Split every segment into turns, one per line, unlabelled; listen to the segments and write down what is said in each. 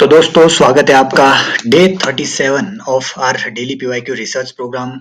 तो दोस्तों स्वागत है आपका day 37 of our daily PYQ research programme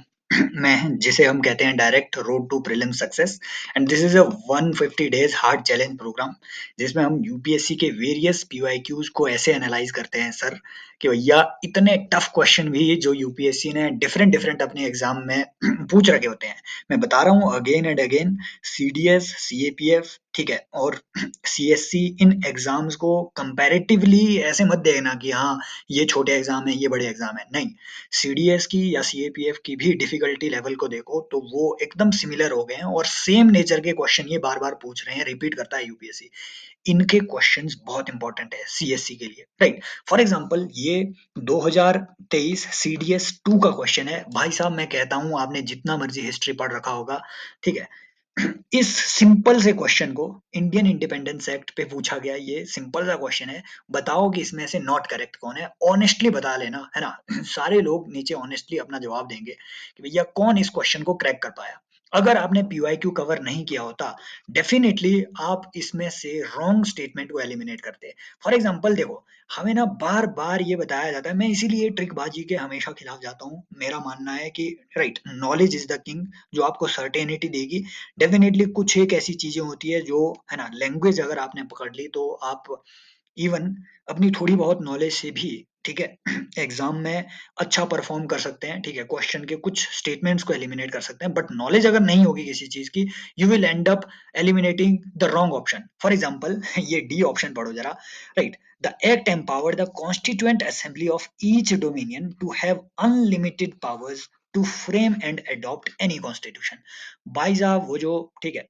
में जिसे हम कहते हैं direct road to prelim success. And this is a 150 days hard challenge programme जिसमें हम यूपीएससी के वेरियस पीवाईक्यूज को ऐसे एनालाइज करते हैं सर कि भैया इतने टफ क्वेश्चन भी जो यूपीएससी ने डिफरेंट डिफरेंट अपने एग्जाम में पूछ रखे होते हैं। मैं बता रहा हूँ again and again, CDS, CAPF, ठीक है, और सीएससी, इन एग्जाम्स को कंपैरेटिवली ऐसे मत देखना कि हाँ ये छोटे एग्जाम है ये बड़े एग्जाम है, नहीं। सीडीएस की या सीएपीएफ की भी डिफिकल्टी लेवल को देखो तो वो एकदम सिमिलर हो गए हैं और सेम नेचर के क्वेश्चन ये बार बार पूछ रहे हैं, रिपीट करता है यूपीएससी। इनके क्वेश्चंस बहुत इंपॉर्टेंट है सीएससी के लिए, राइट। फॉर एग्जांपल ये 2023 सीडीएस 2 का क्वेश्चन है। भाई साहब मैं कहता हूं आपने जितना मर्जी हिस्ट्री पढ़ रखा होगा, ठीक है, इस सिंपल से क्वेश्चन को इंडियन इंडिपेंडेंस एक्ट पे पूछा गया। ये सिंपल सा क्वेश्चन है, बताओ कि इसमें से नॉट करेक्ट कौन है। ऑनेस्टली बता लेना, है ना। सारे लोग नीचे ऑनेस्टली अपना जवाब देंगे कि भैया कौन इस क्वेश्चन को क्रैक कर पाया। अगर आपने पीवाईक्यू कवर नहीं किया होता, डेफिनेटली आप इसमें से रॉन्ग स्टेटमेंट को एलिमिनेट करते। फॉर एग्जांपल देखो, हमें ना बार बार ये बताया जाता है, मैं इसीलिए ट्रिकबाजी के हमेशा खिलाफ जाता हूँ। मेरा मानना है कि right, knowledge is the king, जो आपको सर्टेनिटी देगी। डेफिनेटली कुछ एक ऐसी चीजें होती है जो, है ना, लैंग्वेज अगर आपने पकड़ ली तो आप इवन अपनी थोड़ी बहुत नॉलेज से भी, ठीक है, एग्जाम में अच्छा परफॉर्म कर सकते हैं, ठीक है, क्वेश्चन के कुछ स्टेटमेंट्स को एलिमिनेट कर सकते हैं। बट नॉलेज अगर नहीं होगी किसी चीज की, you will end up eliminating the wrong option. For example ये डी ऑप्शन पढ़ो जरा, right. The act empower the constituent assembly of each dominion to have unlimited powers to frame and adopt any constitution. भाई साहब वो जो, ठीक है,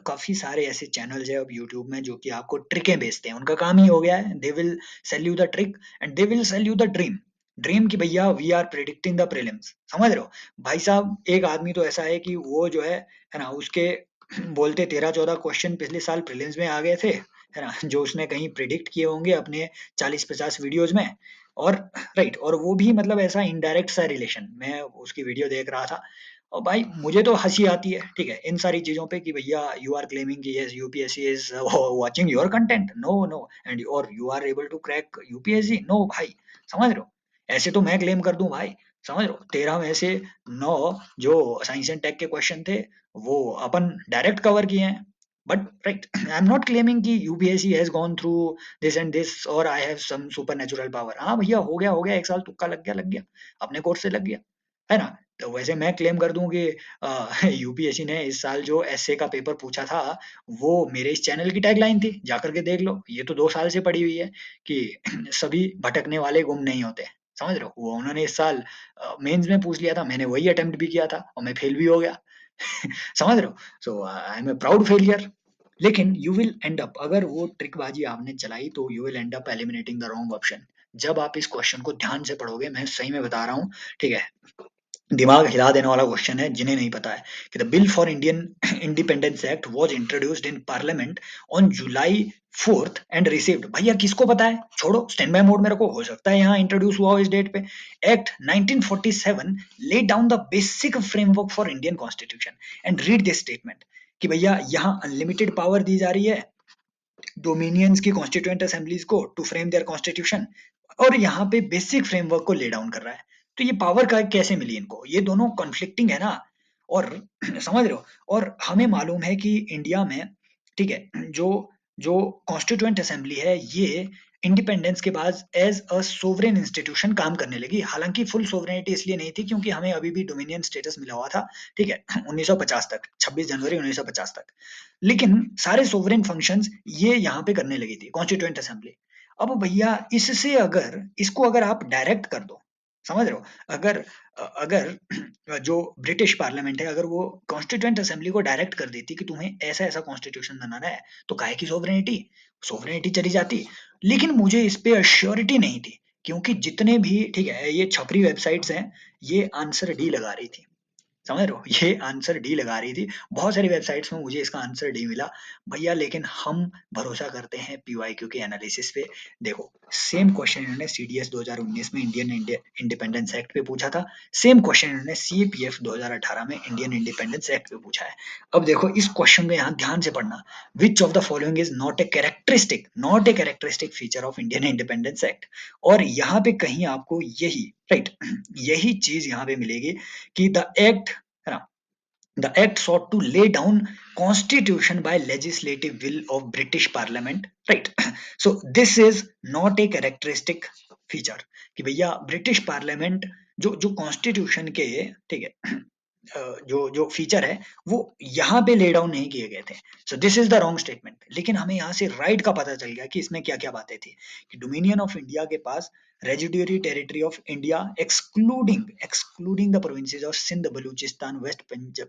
काफी सारे ऐसे चैनल्स है अब यूट्यूब में जो कि आपको ट्रिकें बेचते हैं। उनका काम ही हो गया है, they will sell you the trick and they will sell you the dream. Dream की भैया we are predicting the prelims, समझ रहे हो। भाई साहब एक आदमी तो ऐसा है कि वो जो है ना, उसके बोलते 13-14 क्वेश्चन पिछले साल प्रीलिम्स में आ गए थे, है ना, जो उसने कहीं प्रिडिक्ट किए होंगे अपने 40-50 वीडियोज में। और राइट, और वो भी मतलब ऐसा इनडायरेक्ट सा रिलेशन, मैं उसकी वीडियो देख रहा था और भाई मुझे तो हंसी आती है, ठीक है, इन सारी चीजों पे कि भैया यू आर क्लेमिंग कि yes UPSC is watching your content, no no, and और you are able to crack UPSC, no भाई। समझ रहे हो, ऐसे तो मैं क्लेम कर दूं भाई। समझ रहे हो, 13 में से 9 जो साइंस एंड टेक के क्वेश्चन थे वो अपन डायरेक्ट कवर किए हैं। But right, I am not claiming कि UPSC has gone through this and this और I have some supernatural power. हाँ भैया हो गया 1 साल तुक्का लग गया अपने कोर्स से लग गया, है ना। तो वैसे मैं क्लेम कर दूं कि यूपीएससी ने इस साल जो एसए का पेपर पूछा था वो मेरे इस चैनल की टैगलाइन थी, जाकर के देख लो। ये तो 2 साल से पड़ी हुई है कि सभी भटकने वाले गुम नहीं होते। समझ रहे हो, वो उन्होंने इस साल मेंस में पूछ लिया था, मैंने वही अटेम्प्ट भी किया था और मैं फेल भी हो गया। समझ रहे हो, so I am a proud failure. लेकिन यू विल एंड अप, अगर वो ट्रिकबाजी आपने चलाई तो you will end up eliminating the wrong option. जब आप इस क्वेश्चन को ध्यान से पढ़ोगे, मैं सही में बता रहा हूँ, ठीक है, दिमाग हिला देने वाला क्वेश्चन है जिन्हें नहीं पता है कि the bill for Indian independence act was introduced in parliament on July 4th and received. भैया किसको पता है, छोड़ो, स्टैंड बाय मोड में रखो, हो सकता है यहाँ इंट्रोड्यूस हुआ हो इस डेट पे। Act 1947 laid down the basic framework for Indian constitution and read this statement कि भैया यहाँ अनलिमिटेड पावर दी जा रही है डोमिनियंस की कॉन्स्टिट्यूएंट असेंबलीज को टू फ्रेम देयर कॉन्स्टिट्यूशन, और यहाँ पे बेसिक फ्रेमवर्क को ले डाउन कर रहा है। तो ये पावर का कैसे मिली इनको, ये दोनों कॉन्फ्लिक्टिंग है ना। और समझ रहे हो, और हमें मालूम है कि इंडिया में, ठीक है, जो जो कॉन्स्टिट्यूएंट असेंबली है ये इंडिपेंडेंस के बाद एज अ सोवरेन इंस्टीट्यूशन काम करने लगी। हालांकि फुल सोवरेनिटी इसलिए नहीं थी क्योंकि हमें अभी भी डोमिनियन स्टेटस मिला हुआ था, ठीक है, 1950 तक, 26 जनवरी 1950 तक। लेकिन सारे सोवरेन फंक्शंस ये यहाँ पे करने लगी थी कॉन्स्टिट्यूएंट असेंबली। अब भैया इससे अगर इसको अगर आप डायरेक्ट कर दो, समझ रहे हो, अगर अगर जो ब्रिटिश पार्लियामेंट है अगर वो कॉन्स्टिट्यूएंट असेंबली को डायरेक्ट कर देती कि तुम्हें ऐसा ऐसा कॉन्स्टिट्यूशन बनाना है, तो काहे की सोवरेनिटी, सोवरेनिटी चली जाती। लेकिन मुझे इस पे अश्योरिटी नहीं थी क्योंकि जितने भी, ठीक है, ये छपरी वेबसाइट्स हैं ये आंसर डी लगा रही थी। समझ रहे हो, ये आंसर डी लगा रही थी। बहुत सारी वेबसाइट्स में मुझे इसका आंसर डी मिला भैया, लेकिन हम भरोसा करते हैं पीवाईक्यू के एनालिसिस पे। देखो, सेम क्वेश्चन इन्होंने सीडीएस 2019 में इंडियन इंडिपेंडेंस एक्ट पे पूछा था, सेम क्वेश्चन इन्होंने सीपीएफ 2018 में इंडियन इंडिपेंडेंस एक्ट पे पूछा है। अब देखो इस क्वेश्चन को यहाँ ध्यान से पढ़ना, which of the following is not a characteristic feature of Indian independence act. और यहाँ पे कहीं आपको यही राइट यही चीज यहाँ पे मिलेगी कि द एक्ट, है ना, the act sought to lay down constitution by legislative will of British Parliament, right? So this is not a characteristic feature कि भैया ब्रिटिश पार्लियामेंट जो जो कॉन्स्टिट्यूशन के, ठीक है, जो जो फीचर है वो यहाँ पे ले डाउन नहीं किए गए थे। So this is the wrong statement. लेकिन हमें यहाँ से राइट का पता चल गया कि इसमें क्या क्या बातें थी, कि डोमिनियन ऑफ इंडिया के पास residuary territory of India excluding the provinces of Sindh, Balochistan, west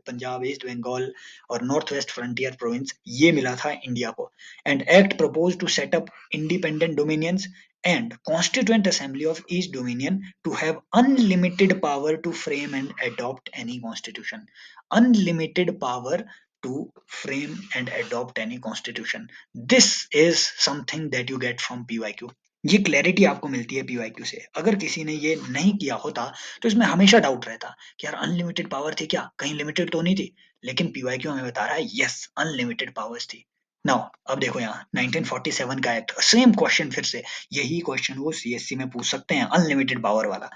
Punjab, east Bengal और नॉर्थ वेस्ट फ्रंटियर प्रोविंस, ये मिला था इंडिया को। And act propose to set up independent dominions and constituent assembly of each dominion to have unlimited power to frame and adopt any constitution. Unlimited power to frame and adopt any constitution. This is something that you get from PYQ. ये clarity आपको मिलती है PYQ से। अगर किसी ने ये नहीं किया होता तो इसमें हमेशा डाउट रहता कि यार अनलिमिटेड पावर थी क्या, कहीं लिमिटेड तो नहीं थी। लेकिन पीवाईक्यू हमें बता रहा है यस, अनलिमिटेड पावर्स थी। नाउ अब देखो यहाँ 1947 का एक्ट, सेम क्वेश्चन फिर से, यही क्वेश्चन वो सीएससी में पूछ सकते हैं अनलिमिटेड पावर वाला,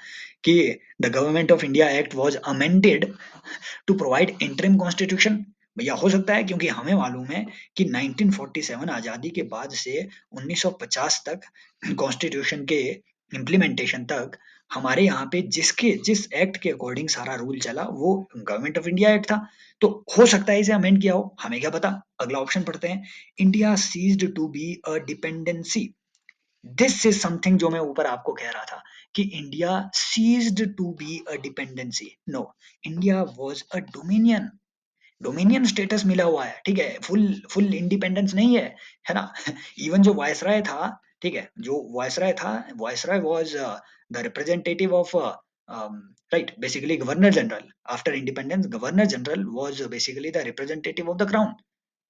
कि the government of India act was amended to provide interim constitution. भैया हो सकता है, क्योंकि हमें मालूम है कि 1947 आजादी के बाद से 1950 तक कॉन्स्टिट्यूशन के इम्प्लीमेंटेशन तक हमारे यहाँ पे जिस एक्ट के अकॉर्डिंग सारा रूल चला वो गवर्नमेंट ऑफ इंडिया एक्ट था। तो हो सकता है इसे अमेंड किया हो, हमें क्या पता। अगला ऑप्शन पढ़ते हैं, India ceased to be a dependency. This is something जो मैं ऊपर आपको कह रहा था कि India ceased to be a dependency. No, India was a dominion. Dominion status मिला हुआ है, ठीक है, फुल फुल इंडिपेंडेंस नहीं है ना। इवन जो वायसराय था, ठीक है, जो वायसराय था, viceroy was the representative of right, basically governor general. After independence governor general was basically the representative of the crown,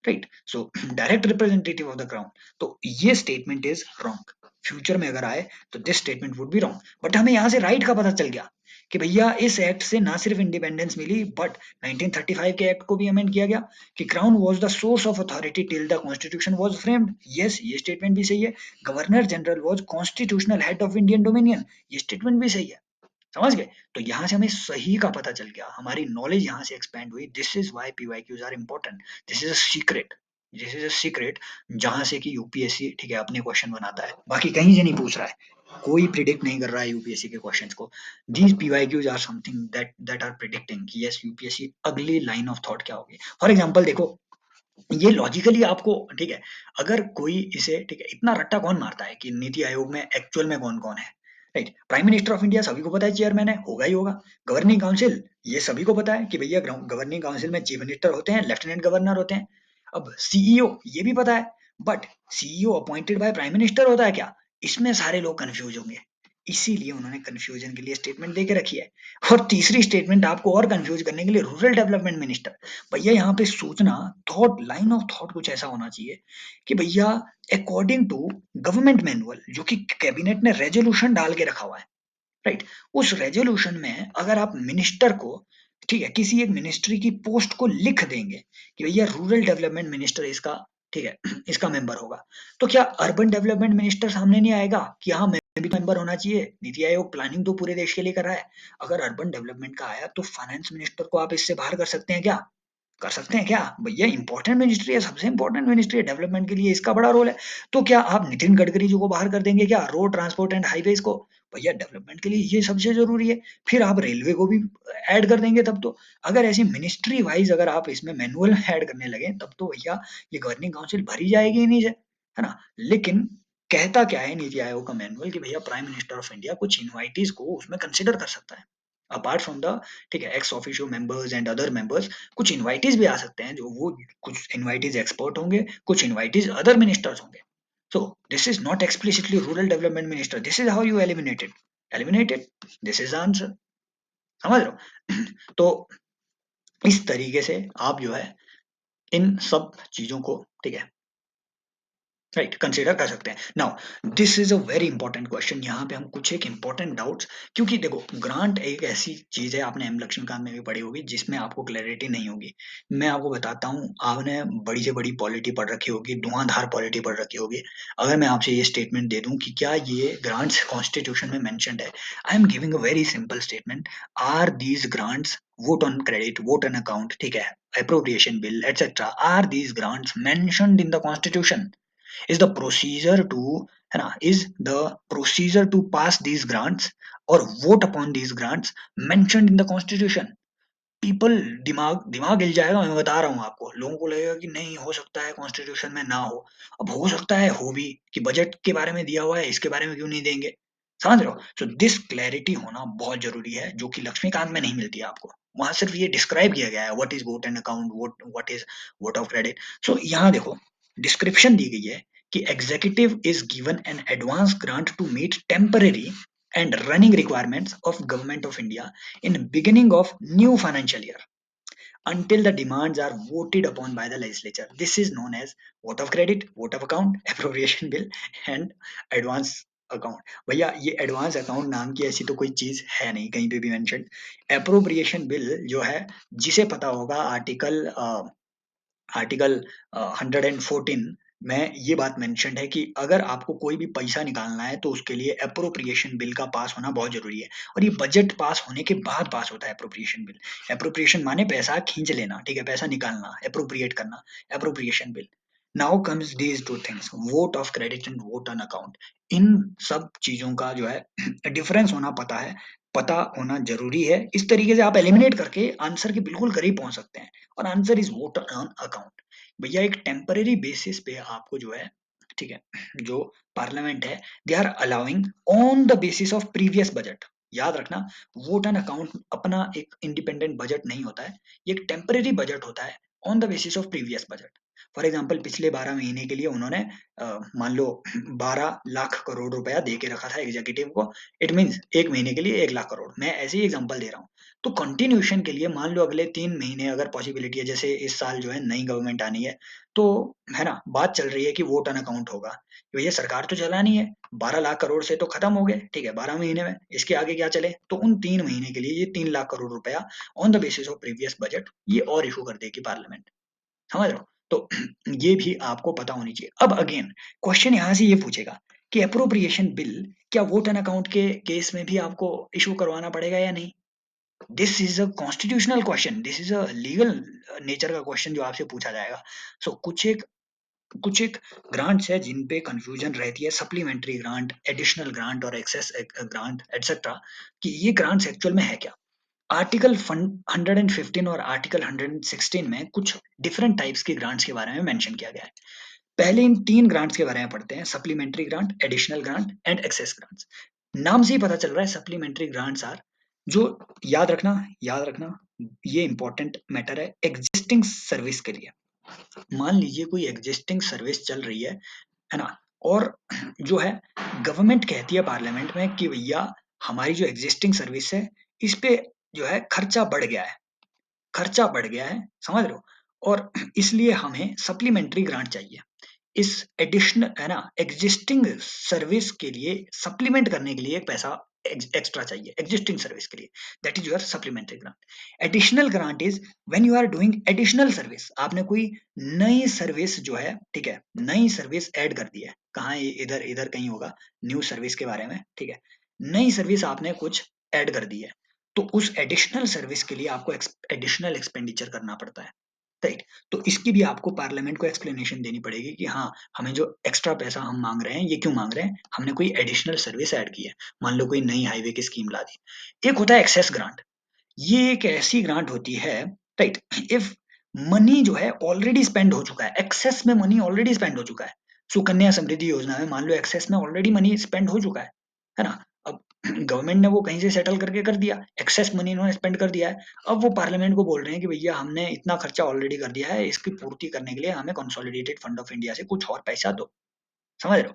right. So direct representative of the crown. तो ये स्टेटमेंट इज रॉन्ग। फ्यूचर में अगर आए तो this statement would be wrong. But हमें यहाँ से right का पता चल गया कि भैया इस एक्ट से ना सिर्फ इंडिपेंडेंस मिली, बट 1935 के एक्ट को भी अमेंड किया गया कि crown was the source of authority till the constitution was framed. Yes, ये स्टेटमेंट भी सही है। Governor general was constitutional head of Indian dominion, ये स्टेटमेंट भी सही है। समझ गए? तो यहाँ से हमें सही का पता चल गया, हमारी नॉलेज यहाँ से एक्सपैंड हुई। This is why PYQs are important. This is a secret, this is a secret जहां से कि यूपीएससी, ठीक है, अपने क्वेश्चन बनाता है, बाकी कहीं से नहीं पूछ रहा है। कोई प्रिडिक्ट नहीं कर रहा है यूपीएससी के क्वेश्चंस को। These PYQs are something that are predicting कि यस यूपीएससी अगली लाइन ऑफ थॉट क्या होगी। फॉर एग्जांपल देखो, ये लॉजिकली आपको, ठीक है, अगर कोई इसे, ठीक है, इतना रट्टा कौन मारता है कि नीति आयोग में एक्चुअल में कौन कौन है, right. Prime minister of India सभी को पता है, चेयरमैन है, होगा ही होगा। गवर्निंग काउंसिल, ये सभी को पता है कि भैया गवर्निंग काउंसिल में चीफ मिनिस्टर होते हैं, लेफ्टिनेंट गवर्नर होते हैं। अब सीईओ, ये भी पता है, but CEO appointed by prime minister होता है क्या, इसमें सारे लोग कंफ्यूज होंगे। इसीलिए उन्होंने कंफ्यूजन के लिए स्टेटमेंट देके रखी है। और तीसरी स्टेटमेंट आपको और कंफ्यूज करने के लिए, रूरल डेवलपमेंट मिनिस्टर। भैया यहाँ पे सोचना, थॉट, लाइन ऑफ थॉट कुछ ऐसा होना चाहिए कि भैया अकॉर्डिंग टू गवर्नमेंट मैनुअल, जो कि कैबिनेट ने रेजोल्यूशन डाल के रखा हुआ है, राइट, उस रेजोल्यूशन में अगर आप मिनिस्टर को, ठीक है, किसी एक मिनिस्ट्री की पोस्ट को लिख देंगे कि भैया रूरल डेवलपमेंट मिनिस्टर इसका, ठीक है, इसका मेंबर होगा, तो क्या अर्बन डेवलपमेंट मिनिस्टर सामने नहीं आएगा कि हाँ मैं भी मेंबर होना चाहिए? नीति आयोग प्लानिंग तो पूरे देश के लिए कर रहा है। अगर अर्बन डेवलपमेंट का आया तो फाइनेंस मिनिस्टर को आप इससे बाहर कर सकते हैं क्या? कर सकते हैं क्या? भैया इंपॉर्टेंट मिनिस्ट्री है, सबसे इंपॉर्टेंट मिनिस्ट्री है डेवलपमेंट के लिए, इसका बड़ा रोल है। तो क्या आप नितिन गडकरी जी को बाहर कर देंगे क्या, रोड ट्रांसपोर्ट एंड हाईवेज को? भैया डेवलपमेंट के लिए ये सबसे जरूरी है। फिर आप रेलवे को भी ऐड कर देंगे तब तो। अगर ऐसे मिनिस्ट्री वाइज अगर आप इसमें मैनुअल ऐड करने लगे तब तो भैया ये गवर्निंग काउंसिल भरी जाएगी ही नहीं से, है ना। लेकिन कहता क्या है नीति आयोग का मैनुअल कि भैया प्राइम मिनिस्टर ऑफ इंडिया कुछ इनवाइटीज को उसमें कंसिडर कर सकता है, अपार्ट फ्रॉम द, ठीक है, ex officio members and other members. कुछ इनवाइटीज भी आ सकते हैं, जो वो कुछ इनवाइटीज एक्सपर्ट होंगे, कुछ इनवाइटीज अदर मिनिस्टर्स होंगे। So this is not explicitly rural development minister. This is how you eliminate it. Eliminate it. This is the answer. समझ रहे हो? तो इस तरीके से आप जो है इन सब चीजों को, ठीक है, राइट, कंसीडर कर सकते हैं। Now this is a very important question, यहाँ पे हम कुछ एक इंपॉर्टेंट डाउट्स, क्योंकि देखो ग्रांट एक ऐसी चीज है, आपने एम लक्ष्मीकांत में भी पढ़ी होगी, जिसमें आपको क्लैरिटी नहीं होगी। मैं आपको बताता हूँ, आपने बड़ी से बड़ी पॉलिटी पढ़ रखी होगी, धुआंधार पॉलिटी पढ़ रखी होगी। अगर मैं आपसे ये स्टेटमेंट दे दूं कि क्या ये ग्रांट्स कॉन्स्टिट्यूशन में मेंशन्ड है, I am giving a very simple statement, are these grants vote on credit, vote on account, ठीक है, appropriation bill, etc., are these grants mentioned in the constitution? Is the procedure to, है ना, is the procedure to pass these grants or vote upon these grants mentioned in the constitution? People, दिमाग दिमाग हिल जाएगा, मैं बता रहा हूँ आपको। लोगों को लगेगा कि नहीं हो सकता है कॉन्स्टिट्यूशन में ना हो, अब हो सकता है हो भी, कि बजट के बारे में दिया हुआ है, इसके बारे में क्यों नहीं देंगे, समझ रहे हो? सो दिस क्लैरिटी होना बहुत जरूरी है, जो कि लक्ष्मीकांत में नहीं मिलती है आपको। वहां सिर्फ ये डिस्क्राइब किया गया है, what is vote and account, what is vote of credit. So यहाँ देखो डिस्क्रिप्शन दी गई है कि executive is given an advance grant to meet temporary and running requirements of government of India in beginning of new financial year until the demands are voted upon by the legislature. This is known as vote of credit, vote of account, appropriation bill and advance account. भैया ये advance account नाम की ऐसी तो कोई चीज है नहीं कहीं पे भी मेंशन। एप्रोप्रिएशन बिल जो है, जिसे पता होगा आर्टिकल आर्टिकल 114 में ये बात मेंशन्ड है कि अगर आपको कोई भी पैसा निकालना है तो उसके लिए एप्रोप्रिएशन बिल का पास होना बहुत जरूरी है, और ये बजट पास होने के बाद पास होता है एप्रोप्रिएशन बिल। एप्रोप्रिएशन माने पैसा खींच लेना, ठीक है, पैसा निकालना, एप्रोप्रिएट करना, appropriation bill. Now comes these two things, vote of credit and vote on account. इन सब चीजों का जो है डिफरेंस होना पता होना जरूरी है। इस तरीके से आप एलिमिनेट करके आंसर के बिल्कुल करीब पहुंच सकते हैं, और answer is vote on account. भैया एक टेम्पररी बेसिस पे आपको जो है, ठीक है, जो पार्लियामेंट है, they are allowing on the basis of previous budget. याद रखना, वोट एंड अकाउंट अपना एक इंडिपेंडेंट बजट नहीं होता है, ये एक टेम्पररी बजट होता है on the basis of previous budget. For example पिछले 12 महीने के लिए उन्होंने मान लो 12 लाख करोड़ रुपया दे के रखा था एग्जीक्यूटिव को, इट मीन्स एक महीने के लिए 1 लाख करोड़, मैं ऐसे ही एग्जाम्पल दे रहा हूँ। तो कंटिन्यूशन के लिए मान लो अगले 3 महीने अगर पॉसिबिलिटी है, जैसे इस साल जो है नई गवर्नमेंट आनी है, तो है ना, बात चल रही है कि वोट ऑन अकाउंट होगा, कि भैया सरकार तो चलानी है, 12 लाख करोड़ से तो खत्म हो गए, ठीक है, 12 महीने में, इसके आगे क्या चले, तो उन 3 महीने के लिए ये 3 लाख करोड़ रुपया on the basis of previous budget ये और इशू कर देगी पार्लियामेंट, समझ रहे हो? तो ये भी आपको पता होनी चाहिए। अब अगेन क्वेश्चन यहाँ से ये पूछेगा कि अप्रोप्रिएशन बिल क्या वोट एंड अकाउंट के केस में भी आपको इशू करवाना पड़ेगा या नहीं? This is a constitutional question, this is a legal nature का क्वेश्चन जो आपसे पूछा जाएगा। सो कुछ एक ग्रांट्स है जिन पे कंफ्यूजन रहती है, सप्लीमेंट्री ग्रांट, एडिशनल ग्रांट और एक्सेस ग्रांट एटसेट्रा, कि ये ग्रांट्स एक्चुअल में है क्या। आर्टिकल 115 और आर्टिकल 116 में कुछ डिफरेंट टाइप्स के ग्रांट्स के बारे में मेंशन किया गया है। पहले इन 3 ग्रांट्स के बारे में पढ़ते हैं, supplementary grant, additional grant and excess grants. नाम से ही पता चल रहा है सप्लीमेंट्री ग्रांट्स आर, जो याद रखना ये इंपॉर्टेंट मैटर है एग्जिस्टिंग सर्विस के लिए। मान लीजिए कोई एग्जिस्टिंग सर्विस चल रही है ना, और जो है गवर्नमेंट कहती है पार्लियामेंट में कि भैया हमारी जो एग्जिस्टिंग सर्विस है इस पे जो है खर्चा बढ़ गया है, समझ रहे हो, और इसलिए हमें सप्लीमेंट्री ग्रांट चाहिए। इस एडिशनल, है ना, एग्जिस्टिंग सर्विस के लिए सप्लीमेंट करने के लिए एक पैसा एक्स्ट्रा चाहिए एग्जिस्टिंग सर्विस के लिए, that is your supplementary grant. Additional grant is when you are doing additional service, आपने कोई नई सर्विस जो है, ठीक है, नई सर्विस ऐड कर दी है, कहाँ इधर इधर कहीं होगा न्यू सर्विस के बारे में, ठीक है, नई सर्विस आपने कुछ ऐड कर दी है, तो उस एडिशनल सर्विस के लिए आपको एडिशनल एक्सपेंडिचर करना पड़ता है, राइट। तो इसकी भी आपको पार्लियामेंट को एक्सप्लेनेशन देनी पड़ेगी कि हाँ, हमें जो एक्स्ट्रा पैसा हम मांग रहे हैं ये क्यों मांग रहे हैं, हमने कोई एडिशनल सर्विस ऐड की है, मान लो कोई नई हाईवे की स्कीम ला दी। एक होता है एक्सेस ग्रांट, ये एक ऐसी ग्रांट होती है, राइट, इफ मनी जो है ऑलरेडी स्पेंड हो चुका है, एक्सेस में मनी ऑलरेडी स्पेंड हो चुका है। सुकन्या समृद्धि योजना में मान लो एक्सेस में ऑलरेडी मनी स्पेंड हो चुका है ना, अब गवर्नमेंट ने वो कहीं से सेटल करके कर दिया, एक्सेस मनी इन्होंने स्पेंड कर दिया है, अब वो पार्लियामेंट को बोल रहे हैं कि भैया हमने इतना खर्चा ऑलरेडी कर दिया है, इसकी पूर्ति करने के लिए हमें कंसोलिडेटेड फंड ऑफ इंडिया से कुछ और पैसा दो, समझ रहे हो?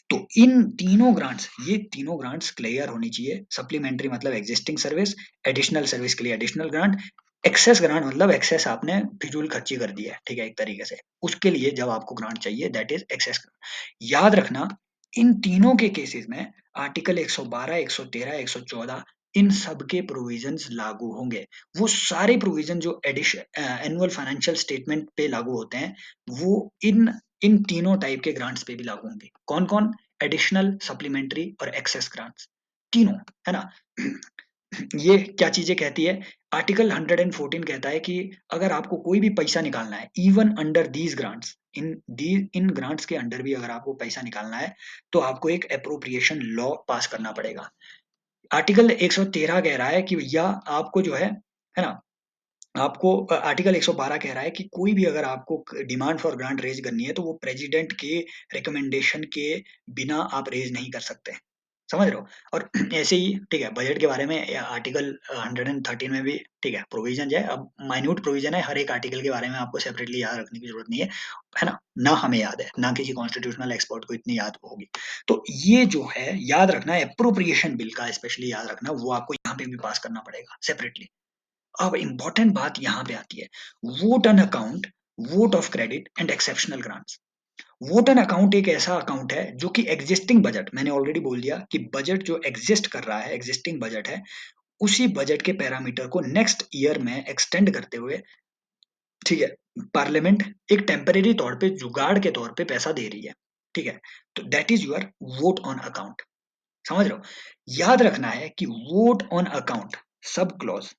तो इन तीनों ग्रांट्स, ये तीनों ग्रांट्स क्लियर होनी चाहिए। सप्लीमेंट्री मतलब एग्जिस्टिंग सर्विस, एडिशनल सर्विस के लिए एडिशनल ग्रांट, एक्सेस ग्रांट मतलब एक्सेस आपने फिजूल खर्ची कर दी है, ठीक है, एक तरीके से। उसके लिए जब आपको ग्रांट चाहिए दैट इज एक्सेस। याद रखना इन तीनों के केसेस में आर्टिकल 112, 113, 114 इन सब के प्रोविजंस लागू होंगे। वो सारे प्रोविजन जो एनुअल फाइनेंशियल स्टेटमेंट पे लागू होते हैं वो इन इन तीनों टाइप के ग्रांट्स पे भी लागू होंगे। कौन कौन? एडिशनल, सप्लीमेंट्री और एक्सेस ग्रांट्स, तीनों, है ना। ये क्या चीजें कहती है? आर्टिकल 114 कहता है कि अगर आपको कोई भी पैसा निकालना है even under these grants, in grants के अंडर भी अगर आपको पैसा निकालना है तो आपको एक अप्रोप्रिएशन लॉ पास करना पड़ेगा। आर्टिकल 113 कह रहा है कि भैया आपको जो है ना, आपको आर्टिकल 112 कह रहा है कि कोई भी अगर आपको डिमांड फॉर ग्रांट रेज करनी है तो वो प्रेसिडेंट के रिकमेंडेशन के बिना आप रेज नहीं कर सकते। समझ रहे हो? और ऐसे ही ठीक है, बजट के बारे में आर्टिकल 113 में भी ठीक है प्रोविजन है। अब माइन्यूट प्रोविजन है, हर एक आर्टिकल के बारे में आपको सेपरेटली याद रखने की जरूरत नहीं है ना। ना हमें याद है, ना किसी कॉन्स्टिट्यूशनल एक्सपर्ट को इतनी याद होगी। तो ये जो है याद रखना, अप्रोप्रिएशन बिल का स्पेशली याद रखना, वो आपको यहाँ पे भी पास करना पड़ेगा सेपरेटली। अब इंपॉर्टेंट बात यहाँ पे आती है, vote on account, vote of credit and exceptional grants. Vote on account एक ऐसा अकाउंट है जो कि एग्जिस्टिंग बजट, मैंने ऑलरेडी बोल दिया कि बजट जो एग्जिस्ट कर रहा है, एग्जिस्टिंग बजट है, उसी बजट के पैरामीटर को नेक्स्ट ईयर में एक्सटेंड करते हुए ठीक है पार्लियामेंट एक टेम्परेरी तौर पे जुगाड़ के तौर पे पैसा दे रही है। ठीक है, तो that is your vote on account. समझ रहे हो? याद रखना है कि vote on account sub clause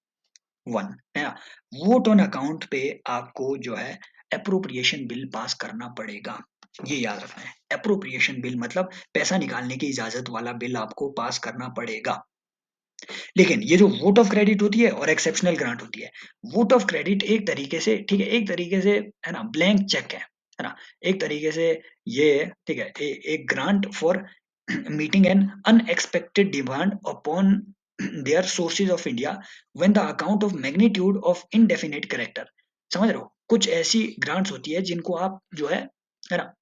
1 है ना, वोट ऑन अकाउंट पे आपको जो है अप्रोप्रिएशन बिल पास करना पड़ेगा। ये याद रखना है, अप्रोप्रिएशन बिल मतलब पैसा निकालने की इजाजत वाला बिल आपको पास करना पड़ेगा। लेकिन ये जो वोट ऑफ क्रेडिट होती है और एक्सेप्शनल ग्रांट होती है, वोट ऑफ क्रेडिट एक तरीके से ठीक है, एक तरीके से है ना ब्लैंक चेक है ना, एक तरीके से ये ठीक है एक grant for meeting N unexpected demand upon their sources of India when the account of magnitude of indefinite character. समझ रहे हो? कुछ ऐसी ग्रांट्स होती है जिनको आप जो है ना,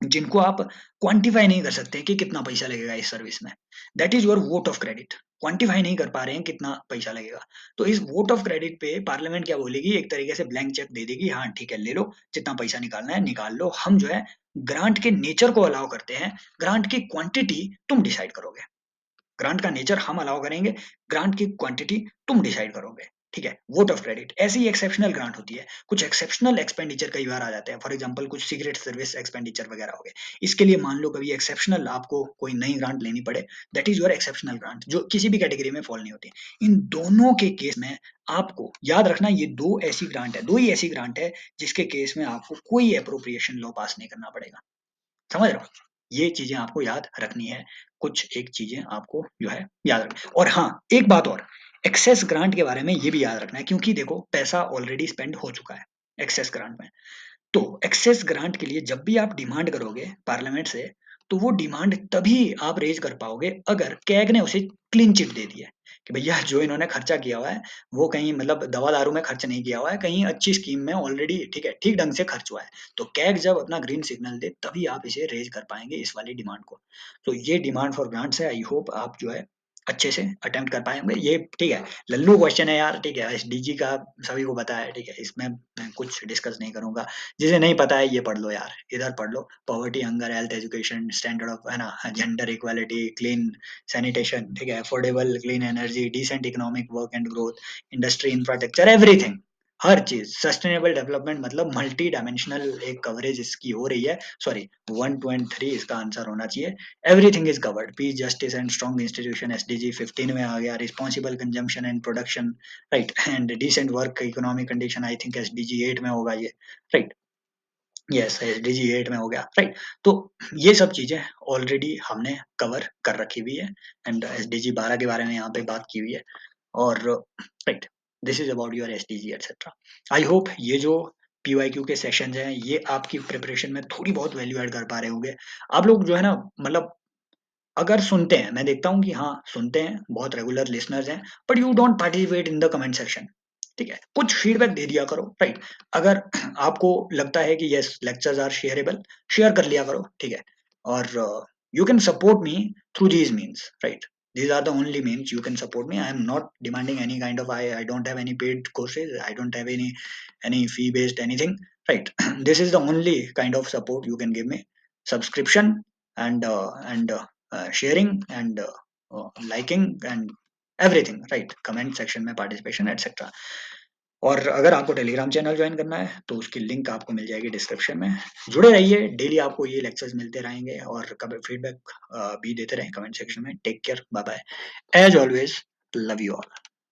जिनको आप क्वांटिफाई नहीं कर सकते कि कितना पैसा लगेगा इस सर्विस में। That is your vote of credit. Quantify नहीं कर पा रहे हैं कितना पैसा लगेगा, तो इस वोट ऑफ क्रेडिट पे पार्लियामेंट क्या बोलेगी, एक तरीके से ब्लैंक चेक दे देगी, हाँ ठीक है ले लो, जितना पैसा निकालना है निकाल लो, हम जो है ग्रांट के नेचर को अलाउ करते हैं, ग्रांट की क्वांटिटी तुम डिसाइड करोगे। ग्रांट का नेचर हम अलाउ करेंगे, ग्रांट की क्वांटिटी तुम डिसाइड करोगे। ठीक है, वोट ऑफ क्रेडिट ऐसी एक्सेप्शनल ग्रांट होती है। कुछ एक्सेप्शनल एक्सपेंडिचर कई बार आ जाते हैं, फॉर एग्जांपल कुछ सीक्रेट सर्विस एक्सपेंडिचर वगैरह हो गए, इसके लिए मान लो कभी एक्सेप्शनल आपको कोई नई ग्रांट लेनी पड़े, that is your exceptional grant, जो किसी भी कैटेगरी में फॉल नहीं होती। इन दोनों के केस में आपको याद रखना, ये दो ऐसी ग्रांट है, दो ही ऐसी ग्रांट है जिसके केस में आपको कोई अप्रोप्रिएशन लॉ पास नहीं करना पड़ेगा। समझ रहे हो? ये चीजें आपको याद रखनी है, कुछ एक चीजें आपको जो है याद रखनी। और हाँ एक बात और, एक्सेस ग्रांट के बारे में ये भी याद रखना है, क्योंकि देखो पैसा ऑलरेडी स्पेंड हो चुका है एक्सेस ग्रांट में। तो एक्सेस ग्रांट के लिए जब भी आप डिमांड करोगे पार्लियामेंट से, तो वो डिमांड तभी आप रेज कर पाओगे अगर कैग ने उसे क्लीन चिट दे दी है कि भैया जो इन्होंने खर्चा किया हुआ है वो कहीं मतलब दवा दारू में खर्च नहीं किया हुआ है, कहीं अच्छी स्कीम में ऑलरेडी ठीक है ठीक ढंग से खर्च हुआ है। तो कैग जब अपना ग्रीन सिग्नल दे तभी आप इसे रेज कर पाएंगे इस वाली डिमांड को। तो ये डिमांड फॉर ग्रांट्स है, आई होप आप जो है अच्छे से अटेम्प्ट कर पाएंगे ये। ठीक है, लल्लू क्वेश्चन है यार, ठीक है, एसडीजी का सभी को पता है, ठीक है, इसमें मैं कुछ डिस्कस नहीं करूंगा। जिसे नहीं पता है ये पढ़ लो यार, इधर पढ़ लो, poverty, hunger, health, education, standard of है ना, जेंडर इक्वालिटी, क्लीन सैनिटेशन, ठीक है, affordable clean energy, decent economic work and growth, industry, infrastructure, everything, हर चीज, सस्टेनेबल डेवलपमेंट मतलब मल्टी डायमेंशनल एक कवरेज इसकी हो रही है। सॉरी 1.3 इसका आंसर होना चाहिए। Everything is covered, peace, justice and strong institution SDG 15 में आ गया, responsible consumption and production, right, and decent work economic condition I think SDG 8 में होगा ये, राइट, यस एसडीजी 8 में हो गया, राइट। तो ये सब चीजें ऑलरेडी हमने कवर कर रखी हुई है, एंड एसडीजी 12 के बारे में यहाँ पे बात की हुई है, और right, this is about your SDG etcetera. I hope ये जो पीवाईक्यू के सेशंस हैं ये आपकी प्रिपरेशन में थोड़ी बहुत वैल्यू ऐड कर पा रहे होंगे। आप लोग जो है ना मतलब अगर सुनते हैं, मैं देखता हूँ कि हाँ सुनते हैं, बहुत रेगुलर लिसनर्स हैं, but you don't participate in the comment section. ठीक है, कुछ फीडबैक दे दिया करो, राइट। अगर आपको लगता है कि yes lectures are shareable, share कर लिया करो, ठीक है, और you can support me through these means, right. These are the only means you can support me. I am not demanding any kind of, I don't have any paid courses, I don't have any fee based anything, right? This is the only kind of support you can give me: subscription and sharing and liking and everything, right? Comment section में participation etc. और अगर आपको Telegram channel join करना है तो उसकी link आपको मिल जाएगी डिस्क्रिप्शन में। जुड़े रहिए, डेली आपको ये लेक्चर्स मिलते रहेंगे और कभी फीडबैक भी देते रहें कमेंट सेक्शन में। Take care, bye bye, as always, love you all.